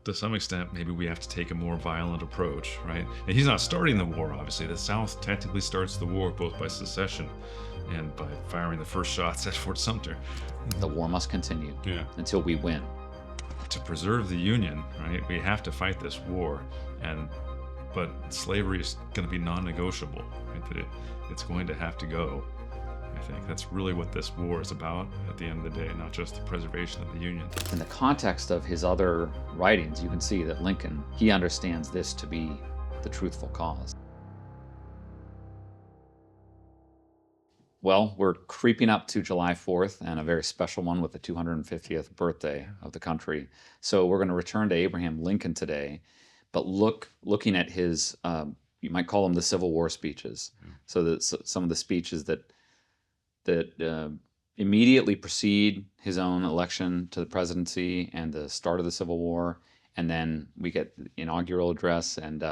to some extent, maybe we have to take a more violent approach, right? And he's not starting the war, obviously. The South technically starts the war both by secession and by firing the first shots at Fort Sumter. The war must continue until we win. To preserve the Union, right, we have to fight this war, but slavery is going to be non-negotiable, right? That it's going to have to go. I think that's really what this war is about at the end of the day, not just the preservation of the Union. In the context of his other writings, you can see that Lincoln, he understands this to be the truthful cause. Well, we're creeping up to July 4th and a very special one with the 250th birthday of the country. So we're going to return to Abraham Lincoln today, but looking at his, you might call them the Civil War speeches. So that some of the speeches that immediately precede his own election to the presidency and the start of the Civil War. And then we get the inaugural address and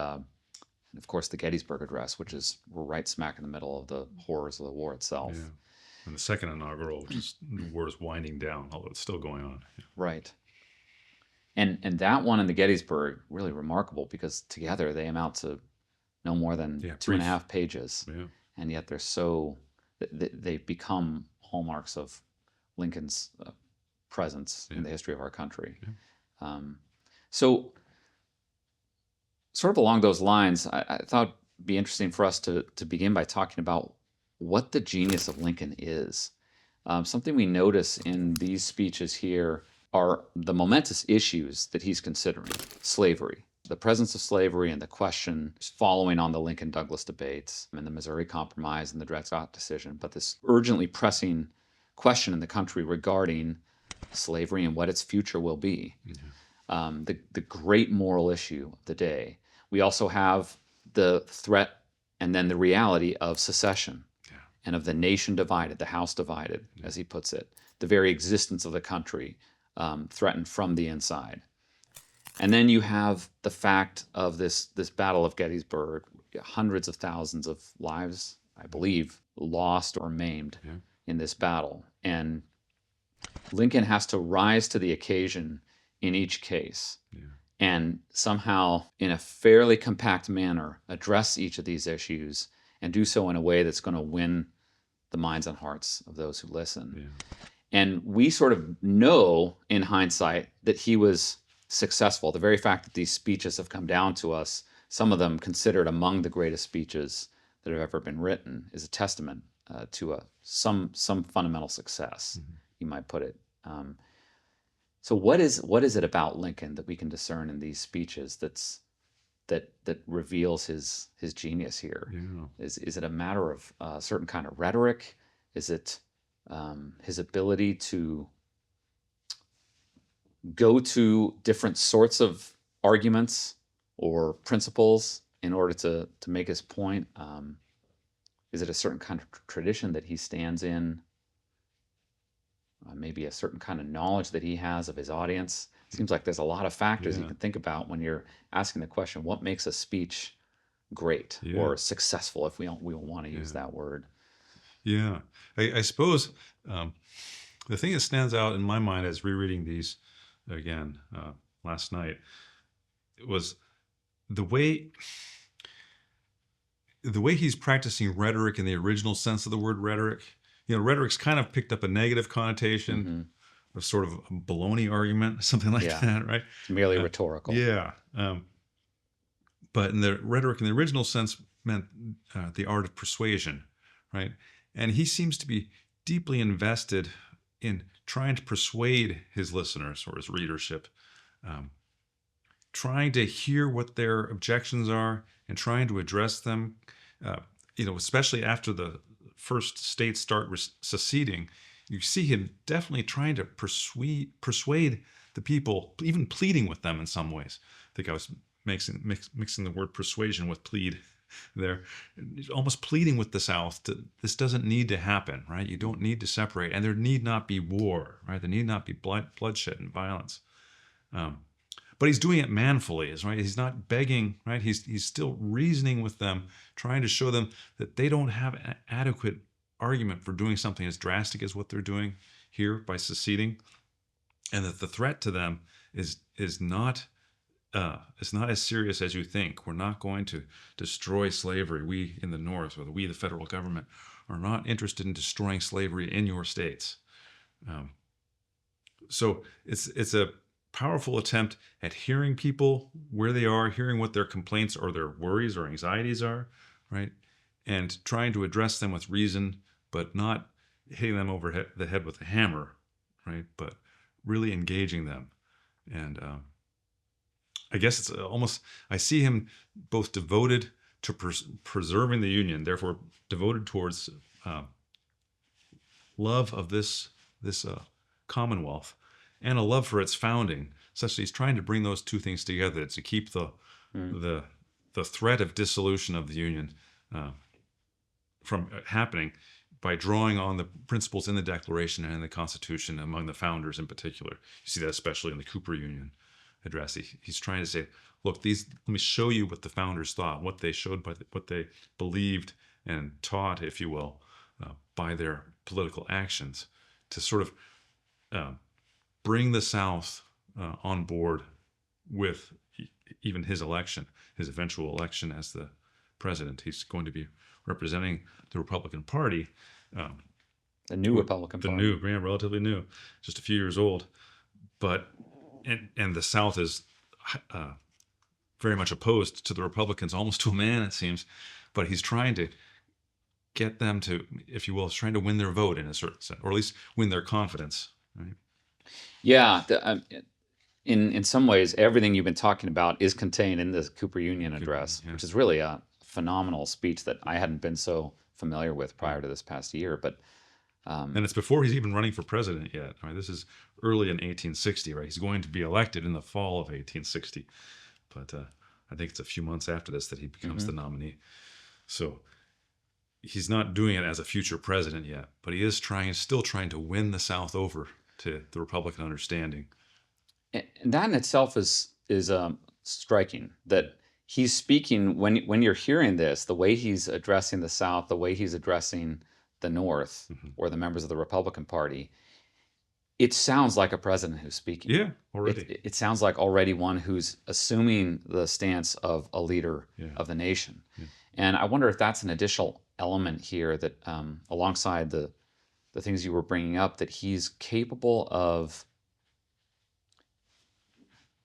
of course, the Gettysburg Address, which is right smack in the middle of the horrors of the war itself. Yeah. And the Second Inaugural, which is the war is winding down, although it's still going on. Yeah. Right. And that one and the Gettysburg, really remarkable because together they amount to no more than 2.5 pages. Yeah. And yet they're so, they've become hallmarks of Lincoln's presence in the history of our country. Yeah. So sort of along those lines, I thought it'd be interesting for us to begin by talking about what the genius of Lincoln is. Something we notice in these speeches here are the momentous issues that he's considering. Slavery, the presence of slavery and the question following on the Lincoln-Douglas debates and the Missouri Compromise and the Dred Scott decision, but this urgently pressing question in the country regarding slavery and what its future will be. Mm-hmm. The great moral issue of the day. We also have the threat and then the reality of secession and of the nation divided, the house divided, as he puts it, the very existence of the country threatened from the inside. And then you have the fact of this Battle of Gettysburg, hundreds of thousands of lives, I believe, lost or maimed in this battle. And Lincoln has to rise to the occasion in each case and somehow, in a fairly compact manner, address each of these issues and do so in a way that's going to win the minds and hearts of those who listen. Yeah. And we sort of know, in hindsight, that he was successful. The very fact that these speeches have come down to us, some of them considered among the greatest speeches that have ever been written, is a testament to some fundamental success, you might put it. So what is it about Lincoln that we can discern in these speeches that reveals his genius here? Yeah. Is it a matter of a certain kind of rhetoric? Is it his ability to go to different sorts of arguments or principles in order to make his point? Is it a certain kind of tradition that he stands in? Maybe a certain kind of knowledge that he has of his audience. It seems like there's a lot of factors you can think about when you're asking the question, what makes a speech great or successful, if we want to use that word? Yeah. I suppose the thing that stands out in my mind as rereading these again last night was the way he's practicing rhetoric in the original sense of the word rhetoric. You know, rhetoric's kind of picked up a negative connotation of sort of a baloney argument, something like that, right? It's merely rhetorical. Yeah. But in the rhetoric in the original sense meant the art of persuasion, right? And he seems to be deeply invested in trying to persuade his listeners or his readership, trying to hear what their objections are and trying to address them, especially after the first states start seceding. You see him definitely trying to persuade the people, even pleading with them in some ways. I think I was mixing the word persuasion with plead there. Almost pleading with the South, this doesn't need to happen, right? You don't need to separate, and there need not be war, right? There need not be bloodshed and violence. But he's doing it manfully, right? He's not begging, right? He's still reasoning with them, trying to show them that they don't have an adequate argument for doing something as drastic as what they're doing here by seceding, and that the threat to them is not it's not as serious as you think. We're not going to destroy slavery. We in the North, or we, the federal government, are not interested in destroying slavery in your states. So it's a powerful attempt at hearing people where they are, hearing what their complaints or their worries or anxieties are, right? And trying to address them with reason, but not hitting them over the head with a hammer, right? But really engaging them. And I guess it's almost, I see him both devoted to preserving the Union, therefore devoted towards love of this Commonwealth, and a love for its founding, such that he's trying to bring those two things together to keep the threat of dissolution of the Union from happening by drawing on the principles in the Declaration and in the Constitution among the founders in particular. You see that especially in the Cooper Union Address. He's trying to say, look, let me show you what the founders thought, what they showed, by what they believed and taught, if you will, by their political actions, to sort of bring the South on board with even his election, his eventual election as the president. He's going to be representing the Republican Party. The new Republican Party. Relatively new, just a few years old. But, and the South is very much opposed to the Republicans, almost to a man, it seems. But he's trying to get them to, if you will, he's trying to win their vote in a certain sense, or at least win their confidence, right? Yeah, in some ways, everything you've been talking about is contained in the Cooper Union Address, which is really a phenomenal speech that I hadn't been so familiar with prior to this past year. But and it's before he's even running for president yet. Right? This is early in 1860, right? He's going to be elected in the fall of 1860, but I think it's a few months after this that he becomes the nominee. So he's not doing it as a future president yet, but he is still trying to win the South over to the Republican understanding. And that in itself is striking, that he's speaking, when you're hearing this, the way he's addressing the South, the way he's addressing the North, or the members of the Republican Party, it sounds like a president who's speaking. Yeah, already. It sounds like already one who's assuming the stance of a leader of the nation. Yeah. And I wonder if that's an additional element here that, alongside the things you were bringing up, that he's capable of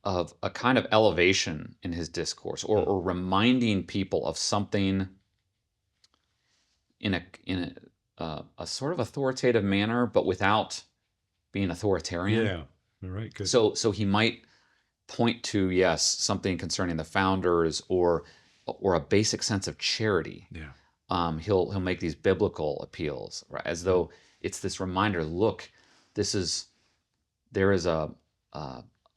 a kind of elevation in his discourse, or reminding people of something in a sort of authoritative manner, but without being authoritarian. Yeah, all right, good. So he might point to, yes, something concerning the founders, or a basic sense of charity. Yeah. He'll make these biblical appeals, right? As though it's this reminder, look, there is an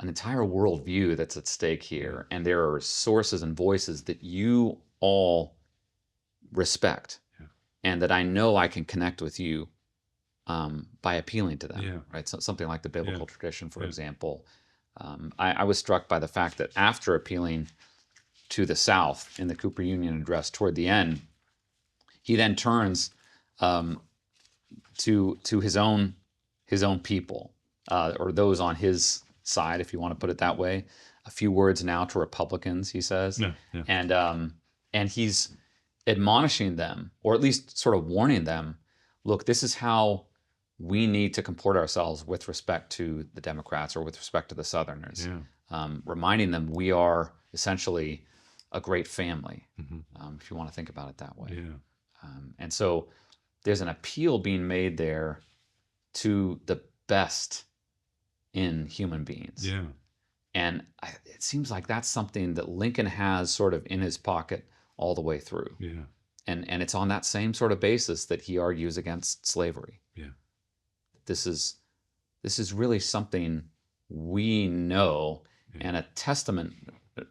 entire worldview that's at stake here, and there are sources and voices that you all respect, and that I know I can connect with you by appealing to them, right? So something like the biblical tradition, for example. I was struck by the fact that after appealing to the South in the Cooper Union Address toward the end, he then turns to his own people, or those on his side, if you want to put it that way. A few words now to Republicans, he says, and he's admonishing them, or at least sort of warning them, look, this is how we need to comport ourselves with respect to the Democrats, or with respect to the Southerners, reminding them we are essentially a great family, if you want to think about it that way. And so there's an appeal being made there to the best in human beings. And it seems like that's something that Lincoln has sort of in his pocket all the way through. And it's on that same sort of basis that he argues against slavery. This is really something we know, and a testament,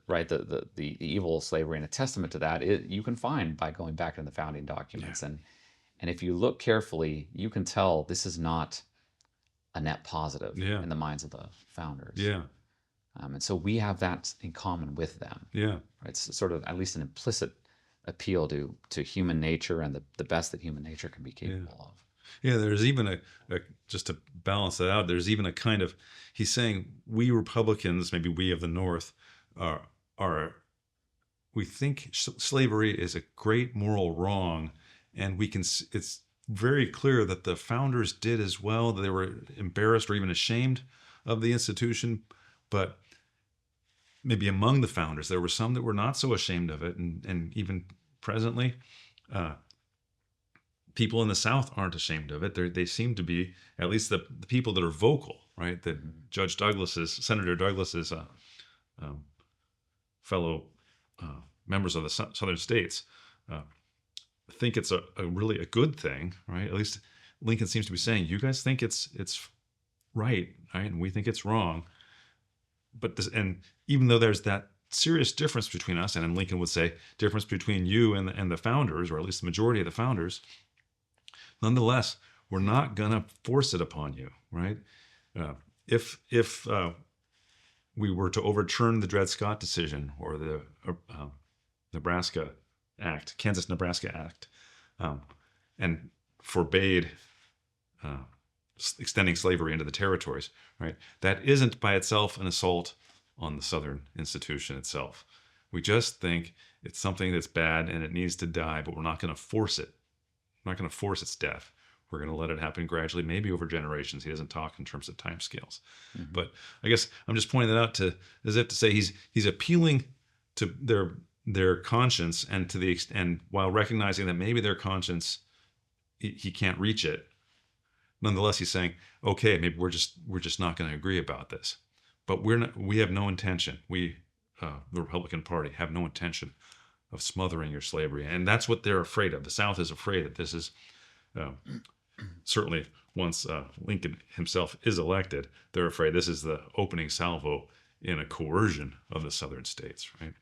right? The evil of slavery, and a testament to that you can find by going back in the founding documents. And if you look carefully, you can tell this is not a net positive in the minds of the founders. And so we have that in common with them. Right? It's sort of at least an implicit appeal to human nature, and the best that human nature can be capable of. There's even a just to balance that out, there's even a kind of, he's saying we Republicans, maybe we of the North, are we think slavery is a great moral wrong, and it's very clear that the founders did as well. They were embarrassed or even ashamed of the institution, but maybe among the founders there were some that were not so ashamed of it, and even presently, people in the South aren't ashamed of it. They seem to be, at least the people that are vocal, right? That Senator Douglas's fellow members of the southern states think it's a really a good thing, right? At least Lincoln seems to be saying, you guys think it's right, and we think it's wrong. But and even though there's that serious difference between us, and Lincoln would say difference between you and the founders, or at least the majority of the founders, nonetheless, we're not gonna force it upon you, right? If we were to overturn the Dred Scott decision or the Nebraska Act, Kansas-Nebraska Act, and forbade extending slavery into the territories, right? That isn't by itself an assault on the Southern institution itself. We just think it's something that's bad and it needs to die, but we're not going to force it. We're not going to force its death. We're going to let it happen gradually, maybe over generations. He doesn't talk in terms of timescales. Mm-hmm. But I guess I'm just pointing that out as if to say he's appealing to their conscience, and while recognizing that maybe their conscience, he can't reach it. Nonetheless, he's saying, okay, maybe we're just not going to agree about this. But we have no intention. We, the Republican Party, have no intention of smothering your slavery. And that's what they're afraid of. The South is afraid that this is, certainly once Lincoln himself is elected, they're afraid this is the opening salvo in a coercion of the Southern states, right?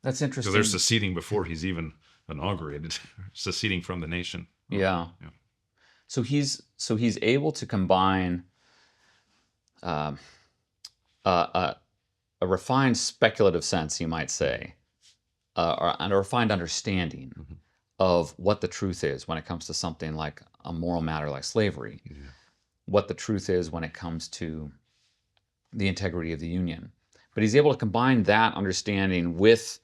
That's interesting. So they're seceding before he's even inaugurated, seceding from the nation. Yeah. So he's able to combine a refined speculative sense, you might say, and a refined understanding mm-hmm. of what the truth is when it comes to something like a moral matter like slavery, what the truth is when it comes to the integrity of the Union. But he's able to combine that understanding with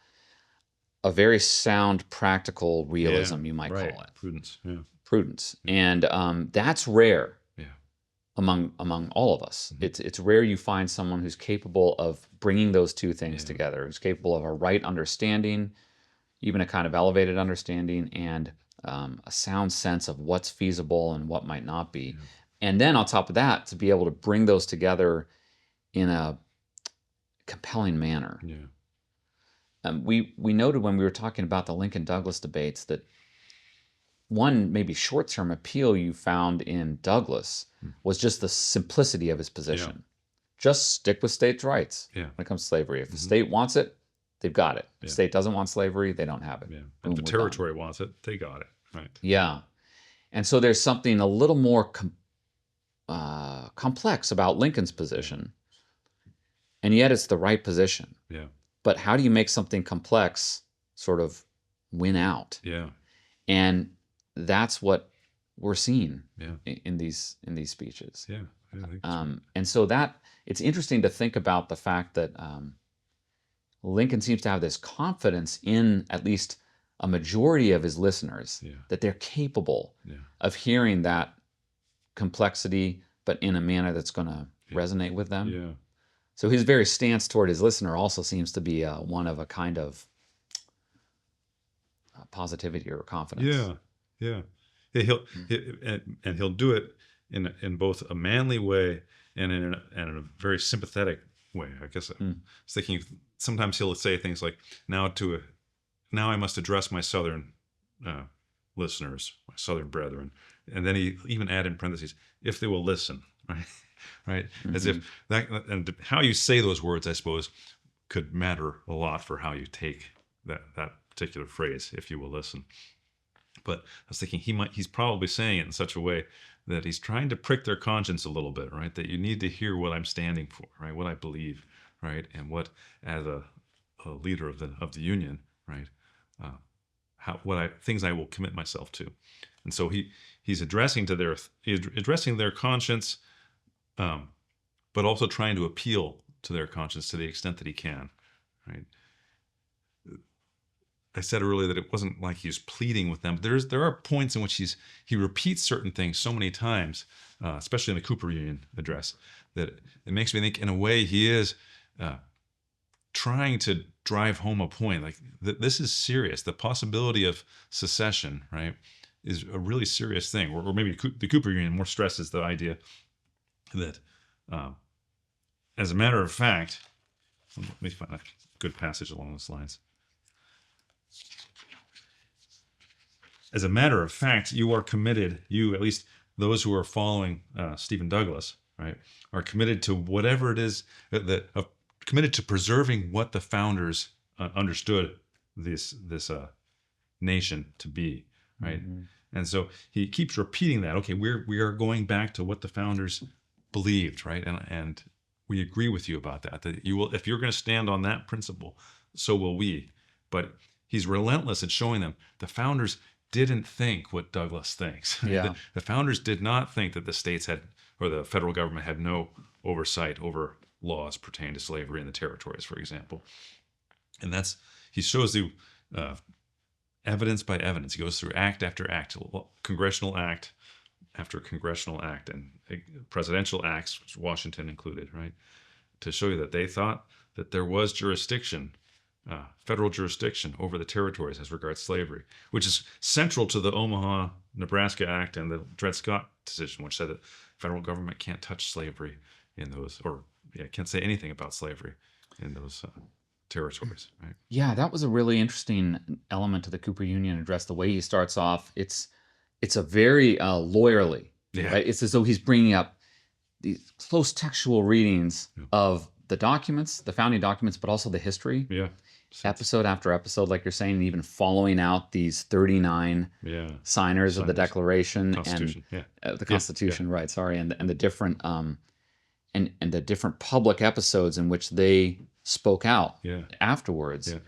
a very sound, practical realism, you might call it. Prudence, Prudence. And that's rare among all of us. Mm-hmm. It's rare you find someone who's capable of bringing those two things together, who's capable of a right understanding, even a kind of elevated understanding, and a sound sense of what's feasible and what might not be. And then on top of that, to be able to bring those together in a compelling manner. We noted when we were talking about the Lincoln-Douglas debates that one maybe short-term appeal you found in Douglas was just the simplicity of his position. Just stick with states' rights when it comes to slavery. If the state wants it, they've got it. If the state doesn't want slavery, they don't have it. If the territory wants it, they got it. Right. Yeah. And so there's something a little more complex about Lincoln's position, and yet it's the right position. But how do you make something complex sort of win out? And that's what we're seeing in these speeches. I think so. And so that it's interesting to think about the fact that Lincoln seems to have this confidence in at least a majority of his listeners that they're capable of hearing that complexity, but in a manner that's going to resonate with them. So his very stance toward his listener also seems to be one of a kind of positivity or confidence. He'll do it in both a manly way and in a very sympathetic way. I guess I was thinking sometimes he'll say things like, "Now I must address my Southern listeners, my Southern brethren," and then he even add in parentheses, "if they will listen." Right? As if that, and how you say those words, I suppose, could matter a lot for how you take that particular phrase, "if you will listen." But I was thinking he's probably saying it in such a way that he's trying to prick their conscience a little bit, right? That you need to hear what I'm standing for, right? What I believe, right? And what, as a leader of the Union, right? Things I will commit myself to. And so he's addressing their conscience, but also trying to appeal to their conscience to the extent that he can, right? I said earlier that it wasn't like he was pleading with them. There are points in which he repeats certain things so many times, especially in the Cooper Union address, that it makes me think, in a way, he is trying to drive home a point. Like this is serious. The possibility of secession, right, is a really serious thing. Or maybe the Cooper Union more stresses the idea that, as a matter of fact, let me find a good passage along those lines. As a matter of fact, you are committed, you, at least those who are following Stephen Douglas, right, are committed to whatever it is, committed to preserving what the founders understood this nation to be, right? Mm-hmm. And so he keeps repeating that. Okay, we are going back to what the founders believed, right? And we agree with you about that. That you will, if you're going to stand on that principle, so will we. But he's relentless at showing them the founders didn't think what Douglas thinks. Yeah. The founders did not think that the states had, or the federal government had, no oversight over laws pertaining to slavery in the territories, for example. And he shows the evidence by evidence. He goes through act after act, congressional act after congressional act, and presidential acts, Washington included, right, to show you that they thought that there was jurisdiction, federal jurisdiction over the territories as regards slavery, which is central to the Omaha, Nebraska Act and the Dred Scott decision, which said that federal government can't touch slavery in those, or can't say anything about slavery in those territories. Right? Yeah, that was a really interesting element to the Cooper Union address. The way he starts off, it's a very lawyerly. Yeah. Right? It's as though he's bringing up these close textual readings of the documents, the founding documents, but also the history. Yeah. Episode after episode, like you're saying, and even following out these 39 signers of the Declaration and the Constitution, right? Sorry, and the different and the different public episodes in which they spoke out afterwards. Yeah.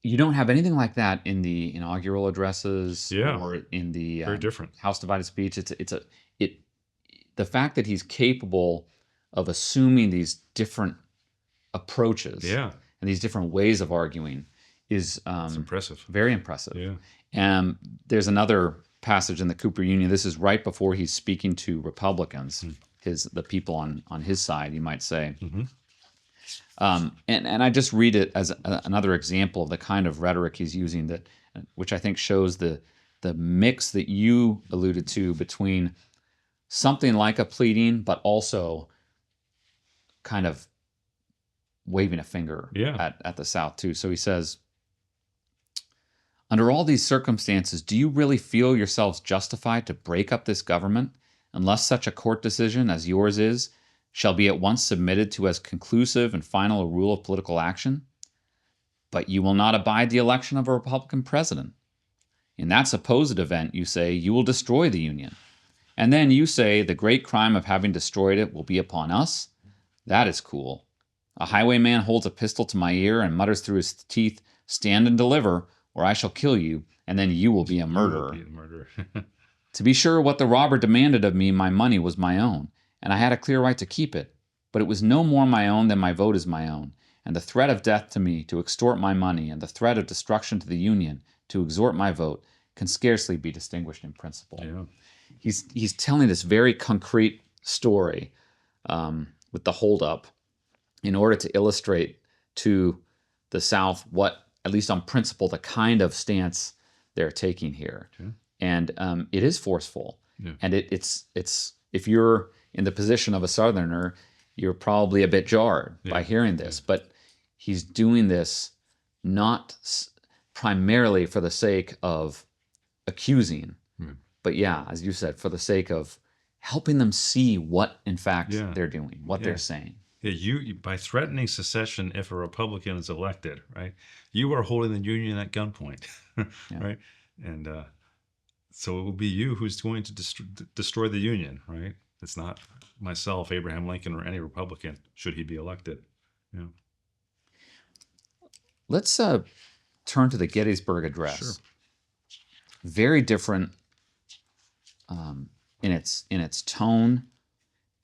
You don't have anything like that in the inaugural addresses or in the very different House divided speech. The fact that he's capable of assuming these different approaches. Yeah. And these different ways of arguing is impressive. Very impressive. Yeah. And there's another passage in the Cooper Union. This is right before he's speaking to Republicans, the people on his side, you might say. Mm-hmm. And I just read it as another example of the kind of rhetoric he's using, which I think shows the mix that you alluded to between something like a pleading, but also kind of waving a finger at the South too. So he says, under all these circumstances, do you really feel yourselves justified to break up this government unless such a court decision as yours is shall be at once submitted to as conclusive and final a rule of political action? But you will not abide the election of a Republican president. In that supposed event, you say, you will destroy the Union. And then you say the great crime of having destroyed it will be upon us? That is cool. A highwayman holds a pistol to my ear and mutters through his teeth, stand and deliver, or I shall kill you, and then you will be a murderer. To be sure, what the robber demanded of me, my money, was my own, and I had a clear right to keep it. But it was no more my own than my vote is my own, and the threat of death to me to extort my money, and the threat of destruction to the Union to extort my vote, can scarcely be distinguished in principle. Yeah. He's telling this very concrete story with the holdup, in order to illustrate to the South what, at least on principle, the kind of stance they're taking here. Okay. And it is forceful. Yeah. And it's if you're in the position of a Southerner, you're probably a bit jarred by hearing this. But he's doing this not primarily for the sake of accusing, but as you said, for the sake of helping them see what, in fact, they're doing, what they're saying. Yeah, you by threatening secession if a Republican is elected, right? You are holding the Union at gunpoint, right? And so it will be you who's going to destroy the Union, right? It's not myself, Abraham Lincoln, or any Republican, should he be elected. Yeah. Let's turn to the Gettysburg Address. Sure. Very different in its tone,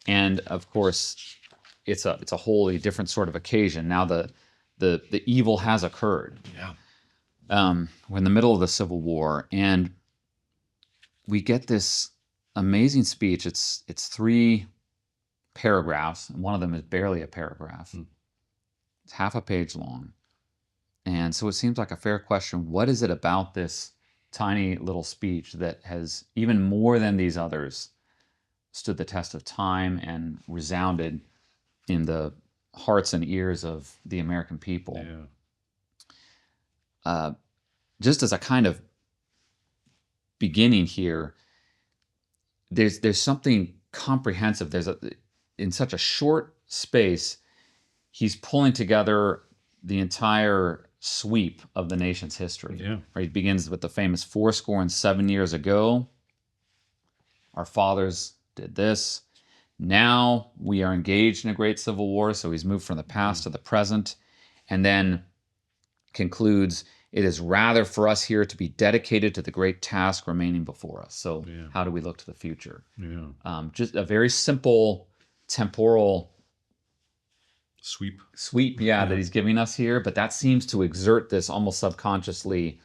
and of course, it's a wholly different sort of occasion. Now the the evil has occurred. Yeah. We're in the middle of the Civil War, and we get this amazing speech. It's 3 paragraphs, and one of them is barely a paragraph. It's half a page long. And so it seems like a fair question. What is it about this tiny little speech that has, even more than these others, stood the test of time and resounded in the hearts and ears of the American people? Yeah. Just as a kind of beginning here, there's something comprehensive. In such a short space, he's pulling together the entire sweep of the nation's history. Yeah. Right? He begins with the famous 7 years ago, our fathers did this. Now we are engaged in a great civil war. So he's moved from the past to the present, and then concludes, it is rather for us here to be dedicated to the great task remaining before us. So how do we look to the future? Yeah. Just a very simple temporal sweep, that he's giving us here, but that seems to exert this almost subconsciously,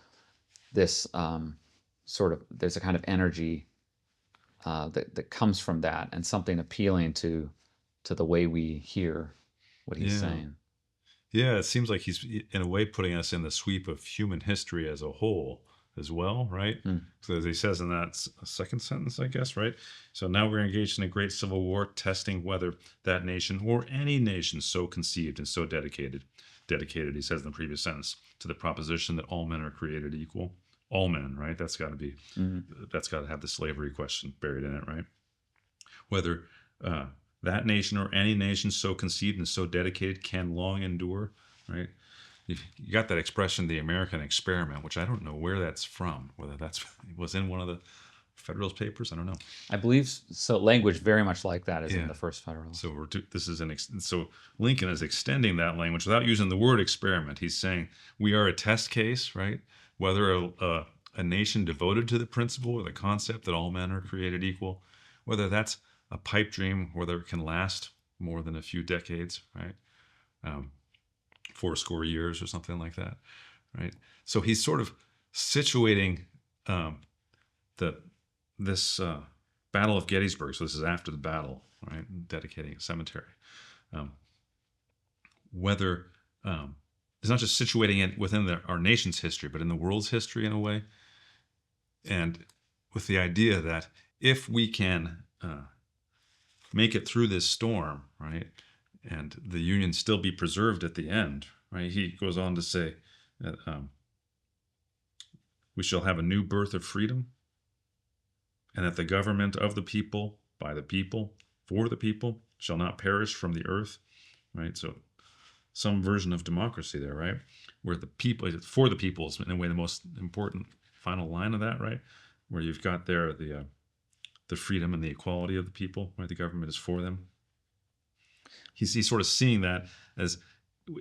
this there's a kind of energy that comes from that, and something appealing to the way we hear what he's saying. Yeah, it seems like he's in a way putting us in the sweep of human history as a whole as well, right? So as he says in that second sentence, I guess, right? So now we're engaged in a great civil war, testing whether that nation or any nation so conceived and so dedicated, he says in the previous sentence, to the proposition that all men are created equal. All men, right? That's got to be, that's got to have the slavery question buried in it, right? Whether that nation or any nation so conceived and so dedicated can long endure, right? You got that expression, the American experiment, which I don't know where that's from, whether that's was in one of the Federalist Papers. I don't know. I believe so. Language very much like that is in the first Federalist. So so Lincoln is extending that language without using the word experiment. He's saying we are a test case, right? Whether a nation devoted to the principle or the concept that all men are created equal, whether that's a pipe dream, whether it can last more than a few decades, right? 80 years or something like that, right? So he's sort of situating this Battle of Gettysburg. So this is after the battle, right? Dedicating a cemetery. Whether it's not just situating it within our nation's history, but in the world's history in a way, and with the idea that if we can make it through this storm, right, and the Union still be preserved at the end, right? He goes on to say that we shall have a new birth of freedom, and that the government of the people, by the people, for the people, shall not perish from the earth, right? So some version of democracy there, right? Where the people, for the people is in a way the most important final line of that, right? Where you've got there the freedom and the equality of the people, right? The government is for them. He's sort of seeing that as,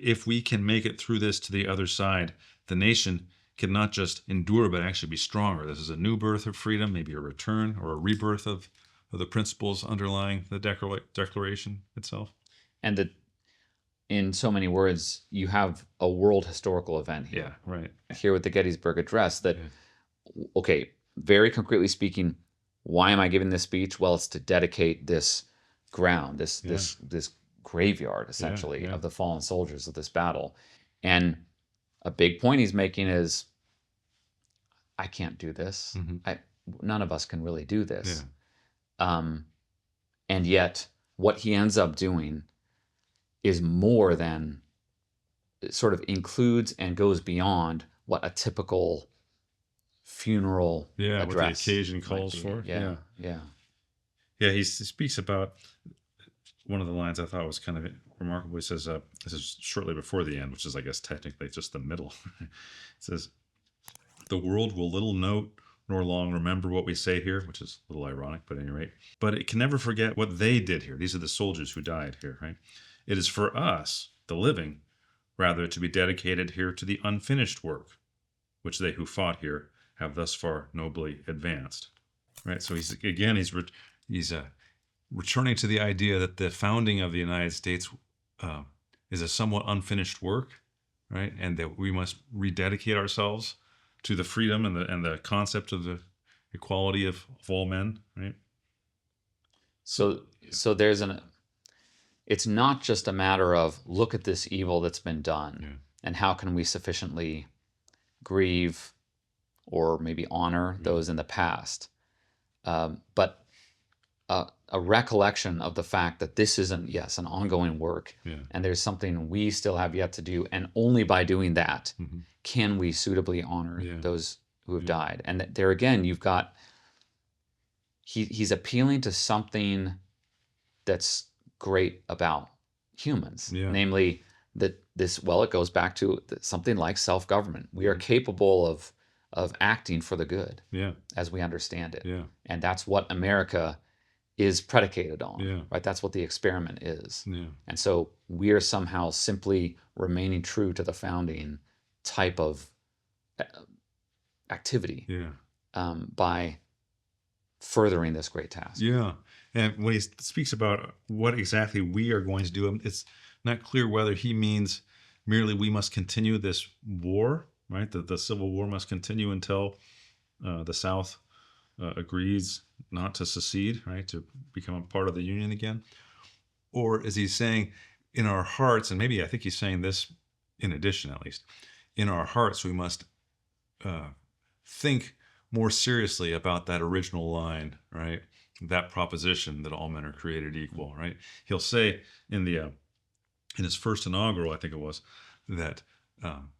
if we can make it through this to the other side, the nation can not just endure, but actually be stronger. This is a new birth of freedom, maybe a return or a rebirth of the principles underlying the Declaration itself. And in so many words, you have a world historical event here. Yeah, right. Here with the Gettysburg Address that, okay, very concretely speaking, why am I giving this speech? Well, it's to dedicate this ground, this graveyard, essentially, of the fallen soldiers of this battle. And a big point he's making is, I can't do this. None of us can really do this. And yet, what he ends up doing is more than, it sort of includes and goes beyond what a typical funeral address, what the occasion calls for. He speaks about, one of the lines I thought was kind of remarkable. He says, this is shortly before the end, which is, I guess, technically just the middle. It says, the world will little note nor long remember what we say here, which is a little ironic, but at any rate. But it can never forget what they did here. These are the soldiers who died here, right? It is for us, the living, rather to be dedicated here to the unfinished work, which they who fought here have thus far nobly advanced. Right? So he's returning to the idea that the founding of the United States is a somewhat unfinished work, right? And that we must rededicate ourselves to the freedom and the concept of the equality of all men, right? So it's not just a matter of look at this evil that's been done and how can we sufficiently grieve or maybe honor those in the past, but a recollection of the fact that this isn't, an ongoing work, and there's something we still have yet to do, and only by doing that can we suitably honor those who have died. And there again, you've got, he's appealing to something that's great about humans, namely that it goes back to something like self-government. We are capable of acting for the good as we understand it. And that's what America is predicated on, right? That's what the experiment is. And so we are somehow simply remaining true to the founding type of activity by furthering this great task. And when he speaks about what exactly we are going to do, it's not clear whether he means merely we must continue this war, right? That the Civil War must continue until the South agrees not to secede, right? To become a part of the Union again. Or is he saying in our hearts, and maybe I think he's saying this in addition at least, in our hearts we must think more seriously about that original line, right? That proposition that all men are created equal, right? He'll say in his first inaugural, I think it was, that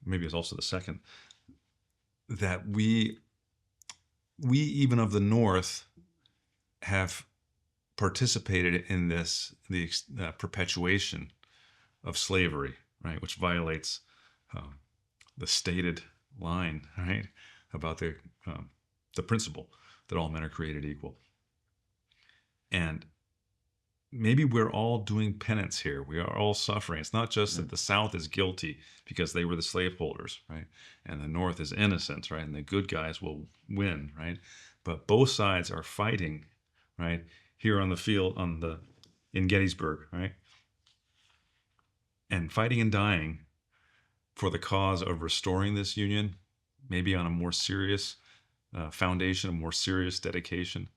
maybe it's also the second, that we even of the North have participated in the perpetuation of slavery, right? Which violates the stated line, right? About the principle that all men are created equal. And maybe we're all doing penance here. We are all suffering. It's not just that the South is guilty because they were the slaveholders, right? And the North is innocent, right? And the good guys will win, right? But both sides are fighting, right? Here on the field, in Gettysburg, right? And fighting and dying for the cause of restoring this Union, maybe on a more serious foundation, a more serious dedication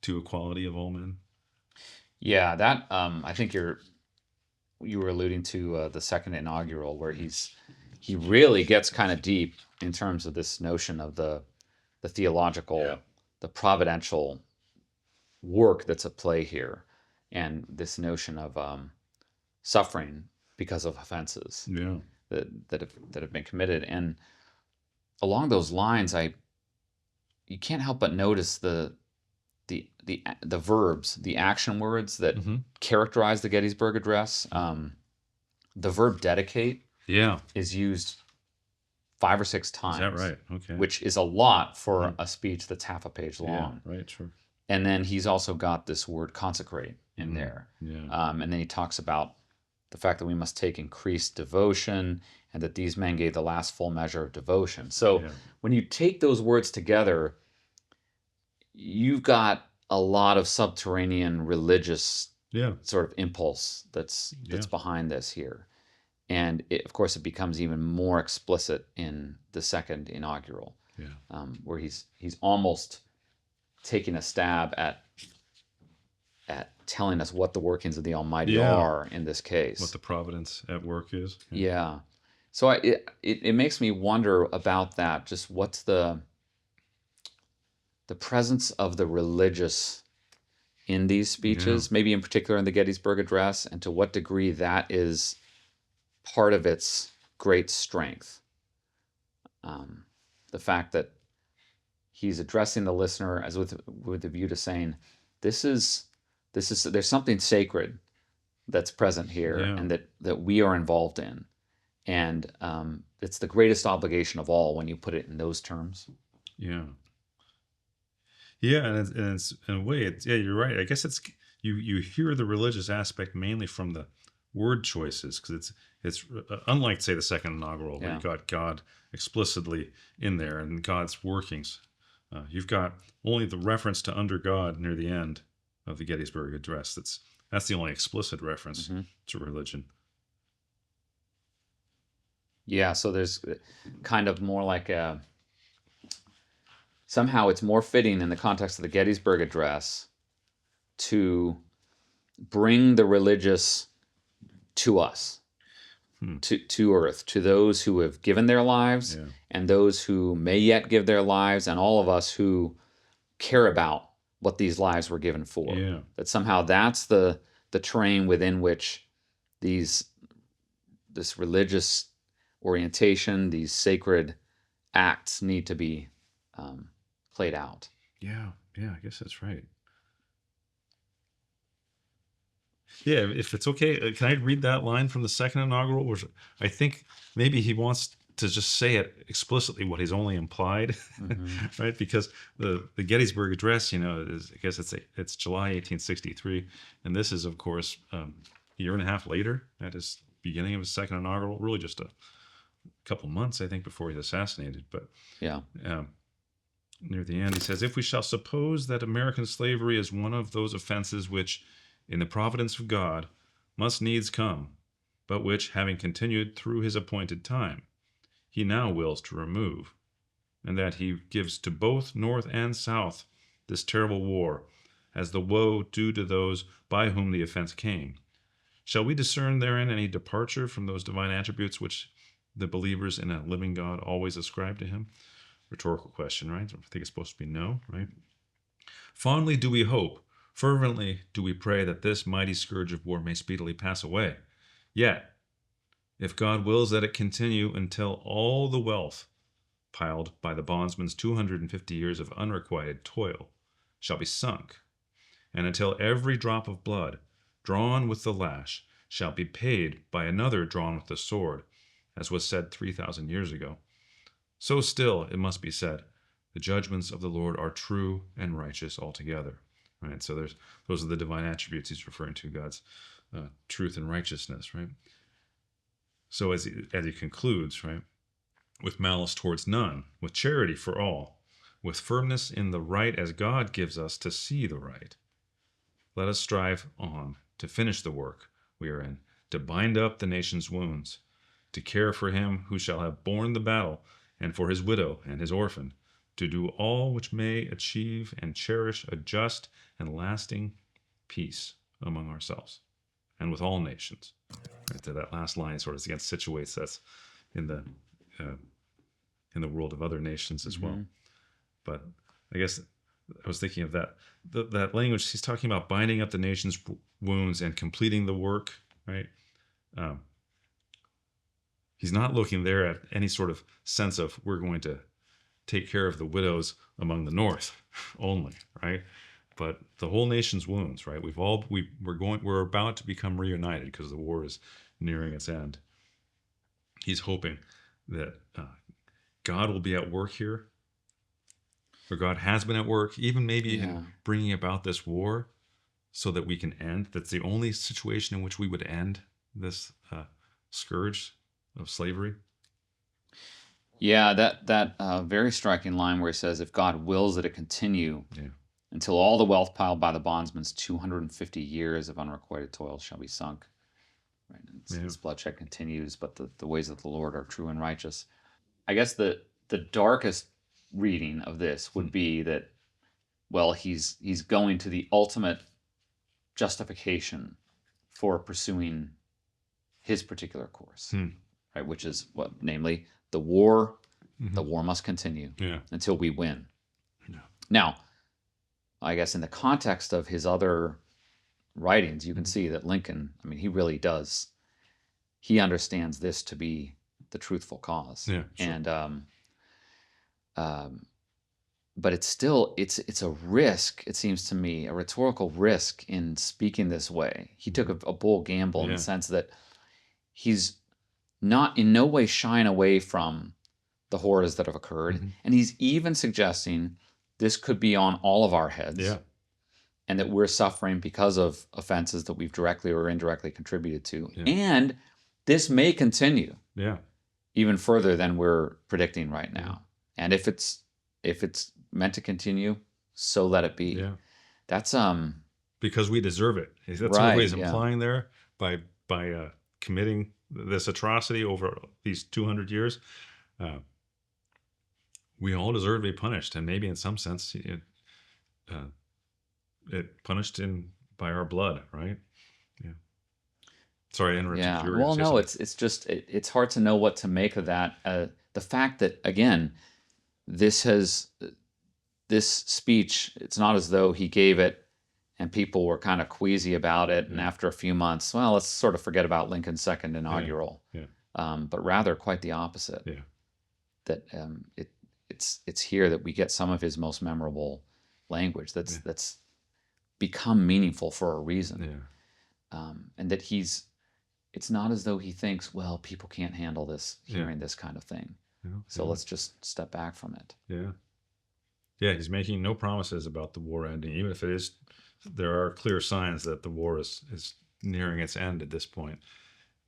to equality of all men. Yeah, that I think you were alluding to the Second Inaugural, where he really gets kind of deep in terms of this notion of the theological, the providential work that's at play here, and this notion of suffering because of offenses that have been committed. And along those lines, you can't help but notice the verbs, the action words that characterize the Gettysburg Address. The verb dedicate is used 5 or 6 times. Is that right? Okay. Which is a lot for a speech that's half a page long. Yeah, right, sure. And then he's also got this word consecrate in there. And then he talks about the fact that we must take increased devotion and that these men gave the last full measure of devotion. So when you take those words together, you've got a lot of subterranean religious sort of impulse that's behind this here. And of course, it becomes even more explicit in the Second Inaugural, where he's almost taking a stab at telling us what the workings of the Almighty are in this case. What the providence at work is. So it makes me wonder about that. Just what's the presence of the religious in these speeches, maybe in particular in the Gettysburg Address, and to what degree that is part of its great strength. The fact that he's addressing the listener as with a view to saying, there's something sacred that's present here, and that we are involved in, and it's the greatest obligation of all when you put it in those terms. And it's in a way, you're right. I guess it's you hear the religious aspect mainly from the word choices, because it's unlike, say, the Second Inaugural, where you got God explicitly in there and God's workings. You've got only the reference to under God near the end of the Gettysburg Address. That's the only explicit reference to religion. Yeah, so there's kind of more like somehow it's more fitting in the context of the Gettysburg Address to bring the religious to us, to earth, to those who have given their lives and those who may yet give their lives, and all of us who care about what these lives were given for. Yeah. That somehow that's the terrain within which this religious orientation, these sacred acts need to be played out. Yeah, I guess that's right. Yeah, if it's okay, can I read that line from the Second Inaugural? Which I think maybe he wants to just say it explicitly what he's only implied, right? Because the Gettysburg Address, I guess it's July 1863, and this is, of course, a year and a half later. At his beginning of his Second Inaugural, really just a couple months, I think, before he's assassinated. But near the end, he says, "If we shall suppose that American slavery is one of those offenses which, in the providence of God, must needs come, but which, having continued through his appointed time, he now wills to remove, and that he gives to both North and South this terrible war, as the woe due to those by whom the offense came, shall we discern therein any departure from those divine attributes which the believers in a living God always ascribe to him?" Rhetorical question, right? I think it's supposed to be no, right? "Fondly do we hope, fervently do we pray that this mighty scourge of war may speedily pass away. Yet, if God wills that it continue until all the wealth piled by the bondsman's 250 years of unrequited toil shall be sunk, and until every drop of blood drawn with the lash shall be paid by another drawn with the sword, as was said 3,000 years ago, so still, it must be said, the judgments of the Lord are true and righteous altogether." Right? So those are the divine attributes he's referring to, God's truth and righteousness, right? So as he concludes, right, "With malice towards none, with charity for all, with firmness in the right as God gives us to see the right, let us strive on to finish the work we are in, to bind up the nation's wounds, to care for him who shall have borne the battle, and for his widow and his orphan, to do all which may achieve and cherish a just and lasting peace among ourselves and with all nations." Right, to that last line sort of again situates us in the world of other nations as well. But I guess I was thinking of that language. He's talking about binding up the nation's wounds and completing the work, right? He's not looking there at any sort of sense of we're going to take care of the widows among the North only, right? But the whole nation's wounds, right? We're about to become reunited because the war is nearing its end. He's hoping that God will be at work here, or God has been at work, even maybe in bringing about this war, so that we can end. That's the only situation in which we would end this scourge of slavery. Yeah, that very striking line where he says, "If God wills that it continue until all the wealth piled by the bondsman's 250 years of unrequited toil shall be sunk." Right? Its bloodshed continues, but the ways of the Lord are true and righteous. I guess the darkest reading of this would be that, well, he's going to the ultimate justification for pursuing his particular course, right? Which is what, namely, the war. The war must continue until we win. Now, I guess in the context of his other writings, you can see that Lincoln, I mean, he really does. He understands this to be the truthful cause, and but it's still it's a risk. It seems to me a rhetorical risk in speaking this way. He took a bold gamble in the sense that he's not in no way shying away from the horrors that have occurred, and he's even suggesting this could be on all of our heads, and that we're suffering because of offenses that we've directly or indirectly contributed to, and this may continue even further than we're predicting right now. And if it's meant to continue, so let it be. That's because we deserve it. That's what he's implying there by committing this atrocity over these 200 years, we all deserve to be punished, and maybe in some sense it punished by our blood, right? Yeah. Sorry, I interrupted Yeah. you. You were Well, gonna say no, something. it's hard to know what to make of that. The fact that, again, this speech, it's not as though he gave it and people were kind of queasy about it, and after a few months, well, let's sort of forget about Lincoln's second inaugural. Yeah. But rather quite the opposite. Yeah. That it's here that we get some of his most memorable language that's become meaningful for a reason. Yeah. And that it's not as though he thinks, well, people can't handle this, hearing this kind of thing. Yeah. So let's just step back from it. Yeah. Yeah, he's making no promises about the war ending, even if there are clear signs that the war is nearing its end at this point.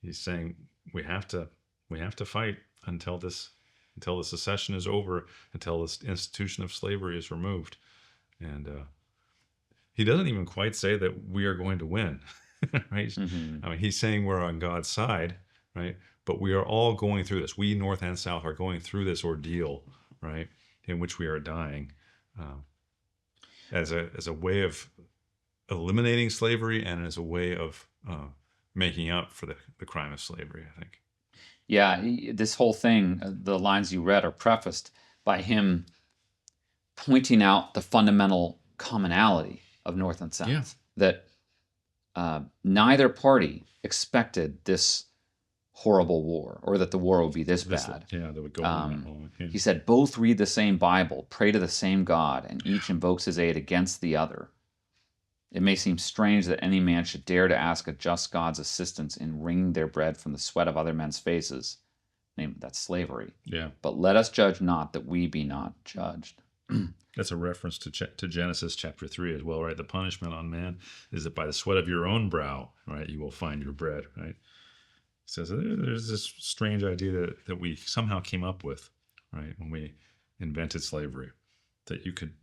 He's saying we have to fight until the secession is over, until this institution of slavery is removed. And he doesn't even quite say that we are going to win, right? Mm-hmm. I mean, he's saying we're on God's side, right? But we are all going through this. We, North and South, are going through this ordeal, right, in which we are dying, as a way of eliminating slavery and as a way of making up for the crime of slavery, I think. Yeah, this whole thing, the lines you read are prefaced by him pointing out the fundamental commonality of North and South. Yeah. That neither party expected this horrible war, or that the war would be this bad. That would go on that long. Yeah. He said, both read the same Bible, pray to the same God, and each invokes his aid against the other. It may seem strange that any man should dare to ask a just God's assistance in wringing their bread from the sweat of other men's faces. That's slavery. Yeah. But let us judge not, that we be not judged. That's a reference to Genesis chapter 3 as well, right? The punishment on man is that by the sweat of your own brow, right, you will find your bread, right? So there's this strange idea that we somehow came up with, right, when we invented slavery, that you could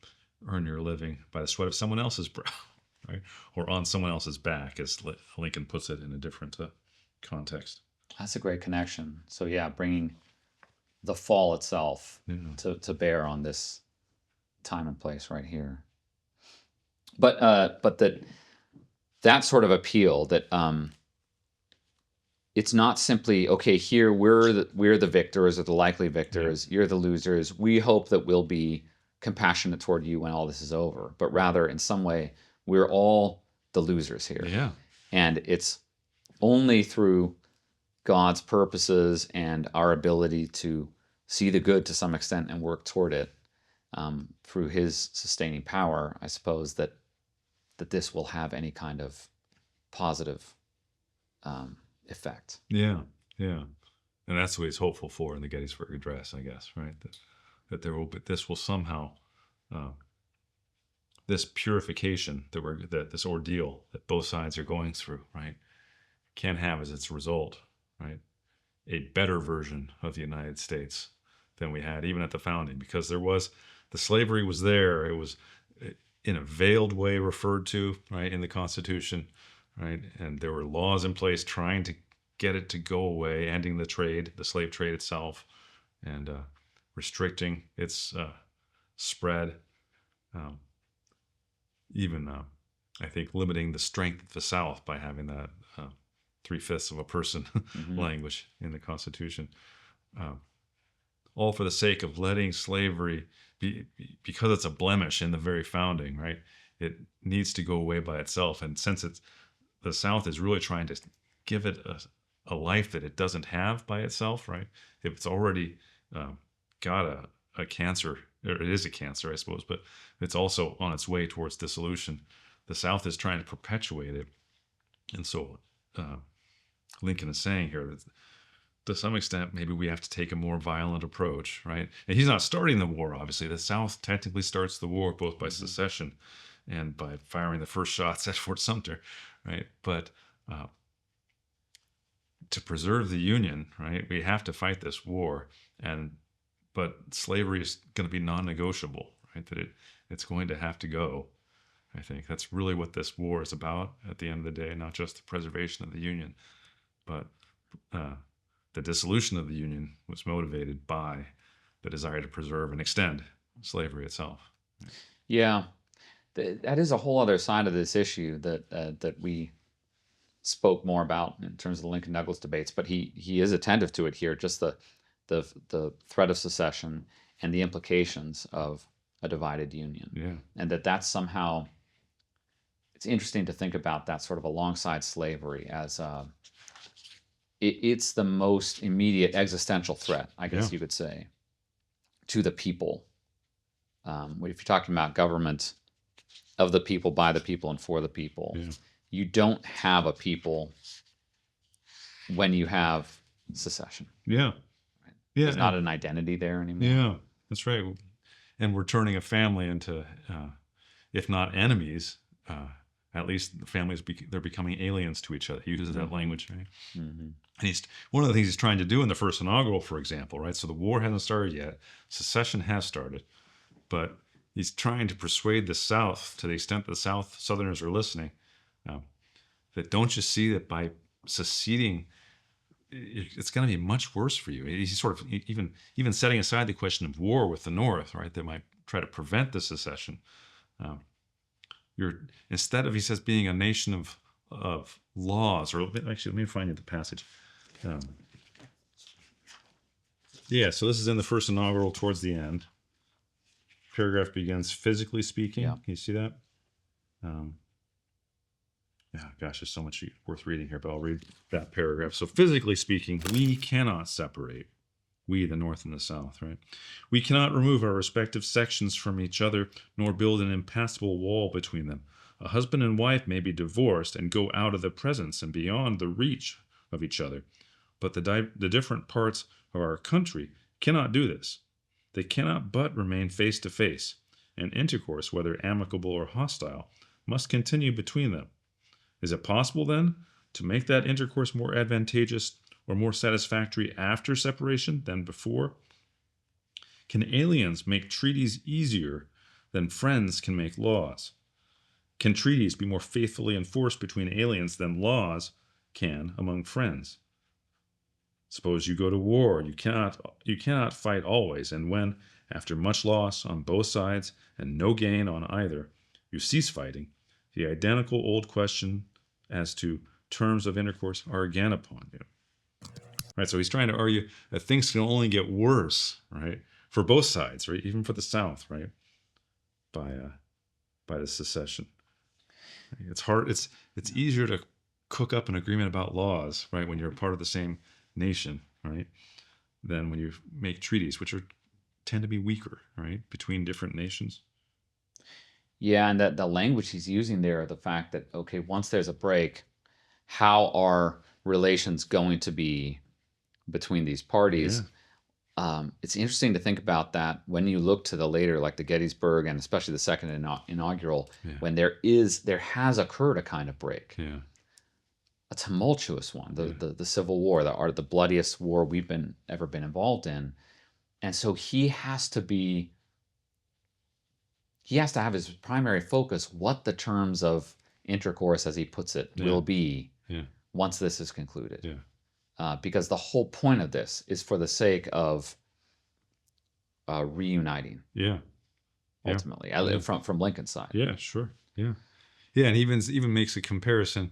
earn your living by the sweat of someone else's brow, right, or on someone else's back, as Lincoln puts it in a different context. That's a great connection. So yeah, bringing the fall itself to bear on this time and place right here. But that sort of appeal, that it's not simply, okay, here we're the victors or the likely victors, you're the losers. We hope that we'll be compassionate toward you when all this is over. But rather, in some way, we're all the losers here. Yeah. And it's only through God's purposes and our ability to see the good to some extent and work toward it, through his sustaining power, I suppose, that this will have any kind of positive effect. Yeah, yeah. And that's what he's hopeful for in the Gettysburg Address, I guess, right? That this will somehow, this purification that this ordeal that both sides are going through, right, can have as its result, right, a better version of the United States than we had even at the founding, because the slavery was there. It was in a veiled way referred to, right, in the Constitution, right, and there were laws in place trying to get it to go away, ending the slave trade itself, and restricting its spread, even I think limiting the strength of the South by having that 3/5 of a person language in the Constitution, all for the sake of letting slavery because it's a blemish in the very founding, right? It needs to go away by itself, and since the South is really trying to give it a life that it doesn't have by itself, right? If it's already got a cancer, or it is a cancer, I suppose, but it's also on its way towards dissolution. The South is trying to perpetuate it, and so Lincoln is saying here that to some extent, maybe we have to take a more violent approach, right? And he's not starting the war, obviously. The South technically starts the war both by secession and by firing the first shots at Fort Sumter, right? But to preserve the Union, right, we have to fight this war, but slavery is going to be non-negotiable, right? That it's going to have to go. I think that's really what this war is about at the end of the day, not just the preservation of the Union, but the dissolution of the Union was motivated by the desire to preserve and extend slavery itself. Yeah, that is a whole other side of this issue that we spoke more about in terms of the Lincoln-Douglas debates, but he is attentive to it here, just the threat of secession and the implications of a divided Union. Yeah. And that's somehow, it's interesting to think about that sort of alongside slavery as it's the most immediate existential threat, I guess you could say, to the people. If you're talking about government of the people, by the people, and for the people, you don't have a people when you have secession. Yeah. Right? Yeah. There's not an identity there anymore. Yeah, that's right. And we're turning a family into, if not enemies, at least the families, they're becoming aliens to each other. He uses that language, right? Mm-hmm. And one of the things he's trying to do in the first inaugural, for example, right? So the war hasn't started yet. Secession has started. But he's trying to persuade the South, to the extent that Southerners are listening, that don't you see that by seceding, it's going to be much worse for you. He's sort of even setting aside the question of war with the North, right? That might try to prevent the secession. Instead of, he says, being a nation of laws, or actually, let me find you the passage. So this is in the first inaugural towards the end. Paragraph begins, physically speaking. Yeah. Can you see that? There's so much worth reading here, but I'll read that paragraph. So physically speaking, we cannot separate, we, the North and the South, right? We cannot remove our respective sections from each other, nor build an impassable wall between them. A husband and wife may be divorced and go out of the presence and beyond the reach of each other, but the different parts of our country cannot do this. They cannot but remain face to face, and intercourse, whether amicable or hostile, must continue between them. Is it possible, then, to make that intercourse more advantageous or more satisfactory after separation than before? Can aliens make treaties easier than friends can make laws? Can treaties be more faithfully enforced between aliens than laws can among friends? Suppose you go to war, you cannot fight always, and when, after much loss on both sides and no gain on either, you cease fighting, the identical old question as to terms of intercourse are again upon you. Right, so he's trying to argue that things can only get worse, right, for both sides, right, even for the South, right, by the secession. It's hard. It's easier to cook up an agreement about laws, right, when you're a part of the same nation, right, than when you make treaties, which tend to be weaker, right, between different nations. Yeah, and that the language he's using there, the fact that, okay, once there's a break, how are relations going to be between these parties? Yeah. It's interesting to think about that when you look to the later, like the Gettysburg and especially the Second Inaugural, when there has occurred a kind of break. Yeah. A tumultuous one, the Civil War, the bloodiest war we've ever been involved in. And so he has to have his primary focus what the terms of intercourse, as he puts it, will be once this is concluded. Yeah. Because the whole point of this is for the sake of reuniting. Yeah. Ultimately, from Lincoln's side. Yeah, sure. Yeah. Yeah, and he even makes a comparison.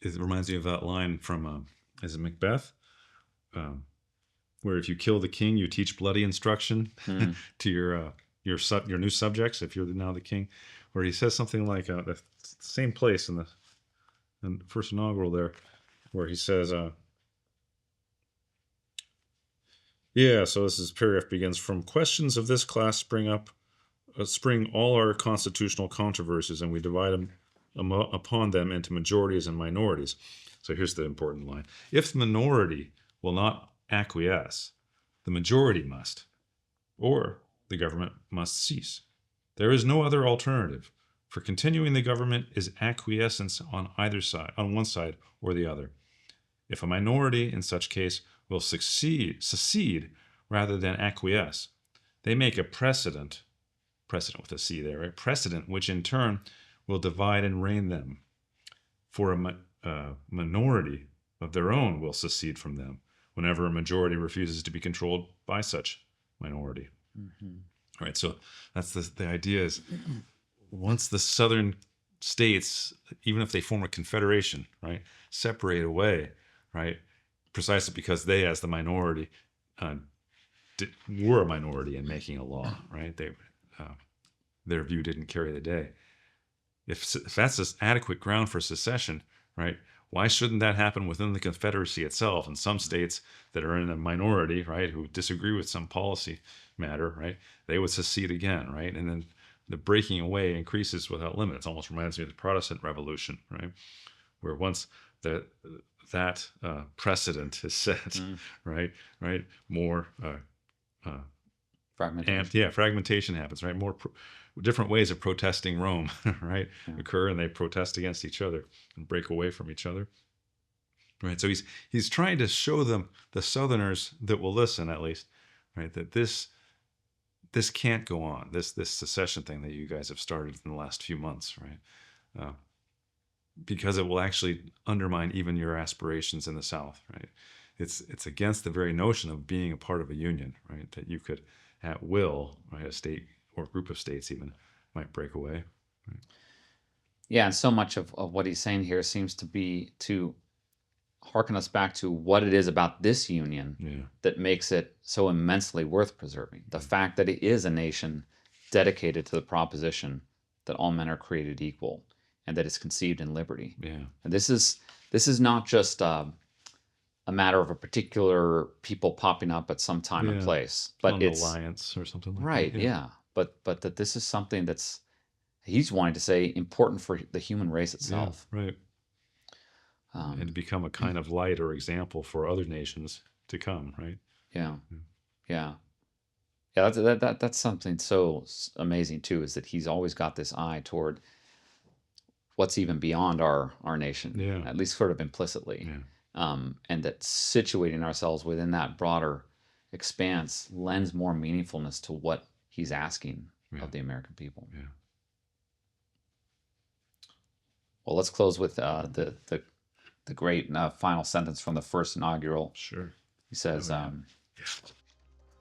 It reminds me of that line from is it Macbeth? Where if you kill the king, you teach bloody instruction to your new subjects, if you're now the king. Where he says something like the same place in the first inaugural there, where he says, so this paragraph begins, from questions of this class spring all our constitutional controversies, and we divide them upon them into majorities and minorities. So here's the important line. If the minority will not acquiesce, the majority must, or the government must cease. There is no other alternative, for continuing the government is acquiescence on either side, on one side or the other. If a minority in such case will secede rather than acquiesce, they make a precedent with a C there, right? Precedent, which in turn will divide and reign them. For a minority, of their own will secede from them whenever a majority refuses to be controlled by such minority. Mm-hmm. All right, so that's the idea is once the southern states, even if they form a confederation, right, separate away, right, precisely because they, as the minority, were a minority in making a law, right? Their view didn't carry the day. If that's this adequate ground for secession, right, why shouldn't that happen within the Confederacy itself? And some states that are in a minority, right, who disagree with some policy matter, right, they would secede again, right? And then the breaking away increases without limit. It almost reminds me of the Protestant Revolution, right, where once that precedent is set, right, more fragmentation. Fragmentation happens, right? More different ways of protesting Rome, right, occur, and they protest against each other and break away from each other, right? So he's trying to show them, the Southerners that will listen, at least, right, that this can't go on. This secession thing that you guys have started in the last few months, right? Because it will actually undermine even your aspirations in the South, right? It's against the very notion of being a part of a union, right? That you could, at will, right, a state or a group of states even might break away. Right? Yeah, and so much of what he's saying here seems to be to harken us back to what it is about this union that makes it so immensely worth preserving. The fact that it is a nation dedicated to the proposition that all men are created equal and that it's conceived in liberty. Yeah. And this is not just a matter of a particular people popping up at some time and place, but it's alliance or something like right. that. Yeah. But that this is something that's, he's wanting to say, important for the human race itself. Yeah, right. And to become a kind of light or example for other nations to come, right? Yeah. That's something so amazing too, is that he's always got this eye toward what's even beyond our nation, at least sort of implicitly. And that situating ourselves within that broader expanse lends more meaningfulness to what he's asking of the American people. Yeah. Well, let's close with the great final sentence from the first inaugural. Sure. He says, I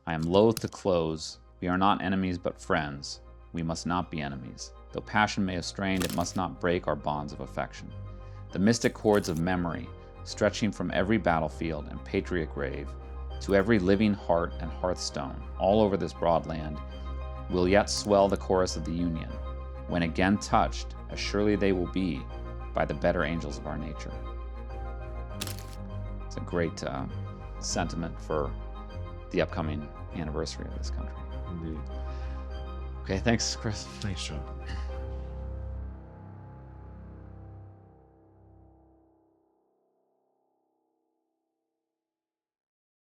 am loath to close. We are not enemies but friends. We must not be enemies. Though passion may have strained, it must not break our bonds of affection. The mystic cords of memory, stretching from every battlefield and patriot grave to every living heart and hearthstone all over this broad land, will yet swell the chorus of the Union, when again touched, as surely they will be, by the better angels of our nature. It's a great sentiment for the upcoming anniversary of this country. Indeed. Okay, thanks, Chris. Thanks, John.